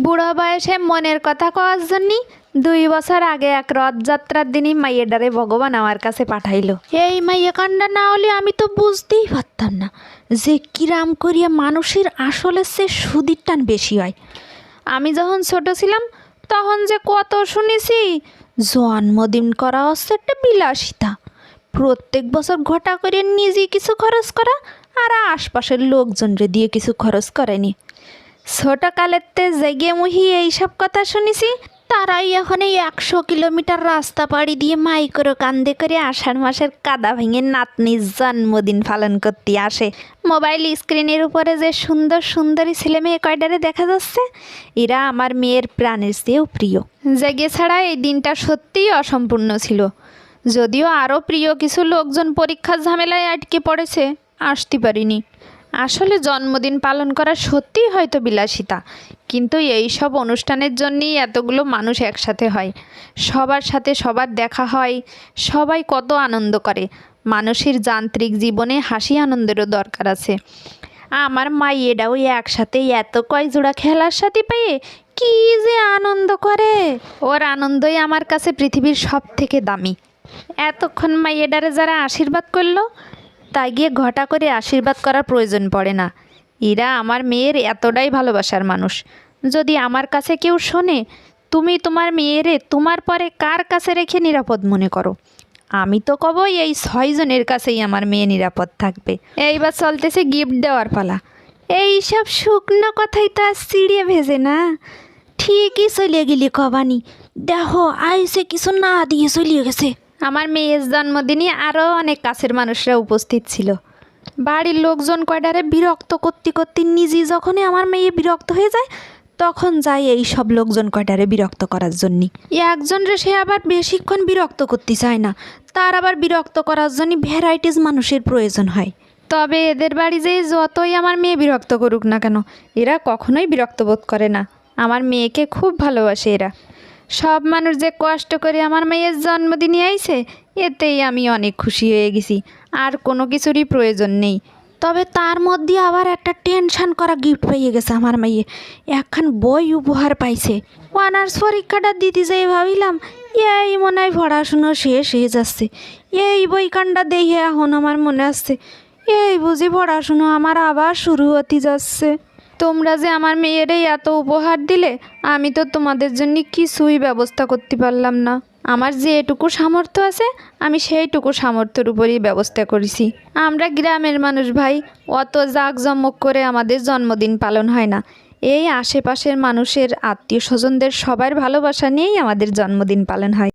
বুড়ো বয়সে মনের কথা কওয়ার জন্যে 2 বছর আগে এক রথযাত্রার দিনই মাইয়েডারে ভগবান আমার কাছে পাঠাইলো। এই মাইয়া কান্ডা না হলে আমি তো বুঝতেই পারতাম না যে কিরাম করিয়া মানুষের আসলে সে সুদির টান বেশি হয়। আমি যখন ছোট ছিলাম তখন যে কত শুনেছি জন্মদিন করা হচ্ছে একটা বিলাসিতা, প্রত্যেক বছর ঘটা করে নিজে কিছু খরচ করা আর আশপাশের লোকজনরে দিয়ে কিছু খরচ করেনি। ছোটকালেতে জেগে মুহি এইসব কথা শুনেছি, তারাই এখন এই 100 কিলোমিটার রাস্তা পাড়ি দিয়ে মাইক্রো কান্দে করে আষাঢ় মাসের কাদা ভেঙে নাতনির জন্মদিন পালন করতে আসে। মোবাইল স্ক্রিনের উপরে যে সুন্দর সুন্দরী ছেলে মেয়ে কয়টারে দেখা যাচ্ছে, এরা আমার মেয়ের প্রাণের চেয়েও প্রিয়। জেগে ছাড়া এই দিনটা সত্যিই অসম্পূর্ণ ছিল। যদিও আরও প্রিয় কিছু লোকজন পরীক্ষার ঝামেলায় আটকে পড়েছে, আসতে পারিনি। আসলে জন্মদিন পালন করা সত্যিই হয়তো বিলাসিতা, কিন্তু এই সব অনুষ্ঠানের জন্যই এতগুলো মানুষ একসাথে হয়, সবার সাথে সবার দেখা হয়, সবাই কত আনন্দ করে। মানুষের যান্ত্রিক জীবনে হাসি আনন্দেরও দরকার আছে। আমার মাইয়েরাও একসাথে এত কয় জোড়া খেলার সাথে পেয়ে কি যে আনন্দ করে, ওর আনন্দই আমার কাছে পৃথিবীর সব থেকে দামি। এতক্ষণ মাইয়েডারে যারা আশীর্বাদ করলো, তাই গিয়ে ঘটা করে আশীর্বাদ করার প্রয়োজন পড়ে না। এরা আমার মেয়ের এতটাই ভালোবাসার মানুষ। যদি আমার কাছে কেউ শোনে তুমি তোমার মেয়েরে তোমার পরে কার কাছে রেখে নিরাপদ মনে করো, আমি তো কব এই 6 জনের কাছেই আমার মেয়ে নিরাপদ থাকবে। এইবার চলতেছে গিফট দেওয়ার পালা। এই সব শুকনো কথাই তো আর চিড়িয়ে ভেজে না, ঠিকই চলিয়ে গেলি কবানি। দেখো আইসে কিছু না দিয়ে চলিয়ে গেছে। আমার মেয়ের জন্মদিনে আরও অনেক কাছের মানুষরা উপস্থিত ছিল। বাড়ির লোকজন কয়টারে বিরক্ত করতে করতে নিজে যখনই আমার মেয়ে বিরক্ত হয়ে যায়, তখন যায় এই সব লোকজন কয়টারে বিরক্ত করার জন্যে। একজনরে সে আবার বেশিক্ষণ বিরক্ত করতে চায় না, তার আবার বিরক্ত করার জন্য ভ্যারাইটিস মানুষের প্রয়োজন হয়। তবে এদের বাড়ি যে যতই আমার মেয়ে বিরক্ত করুক না কেন, এরা কখনোই বিরক্ত বোধ করে না। আমার মেয়েকে খুব ভালোবাসে এরা। সব মানুষ যে কষ্ট করে আমার মেয়ের জন্মদিনে আইছে, এতেই আমি অনেক খুশি হয়ে গেছি। আর কোনো কিছুরই প্রয়োজন নেই। তবে তার মধ্যে আবার একটা টেনশন করা গিফট পেয়ে গেছে আমার মেয়ে। একখান বই উপহার পাইছে। অনার্স পরীক্ষাটা দিতে যাই ভাবিলাম এই মনে হয় পড়াশুনো শেষ হয়ে যাচ্ছে, এই বইখানটা দেখে এখন আমার মনে আসছে এই বুঝি পড়াশুনো আমার আবার শুরু হতে যাচ্ছে। তোমরা যে আমার মেয়েরে এত উপহার দিলে, আমি তো তোমাদের জন্য কিছুই ব্যবস্থা করতে পারলাম না। আমার যেটুকু সামর্থ্য আছে আমি সেইটুকু সামর্থ্যের উপরই ব্যবস্থা করেছি। আমরা গ্রামের মানুষ ভাই, অত জাঁকজমক করে আমাদের জন্মদিন পালন হয় না। এই আশেপাশের মানুষের আত্মীয় স্বজনদের সবার ভালোবাসা নিয়েই আমাদের জন্মদিন পালন হয়।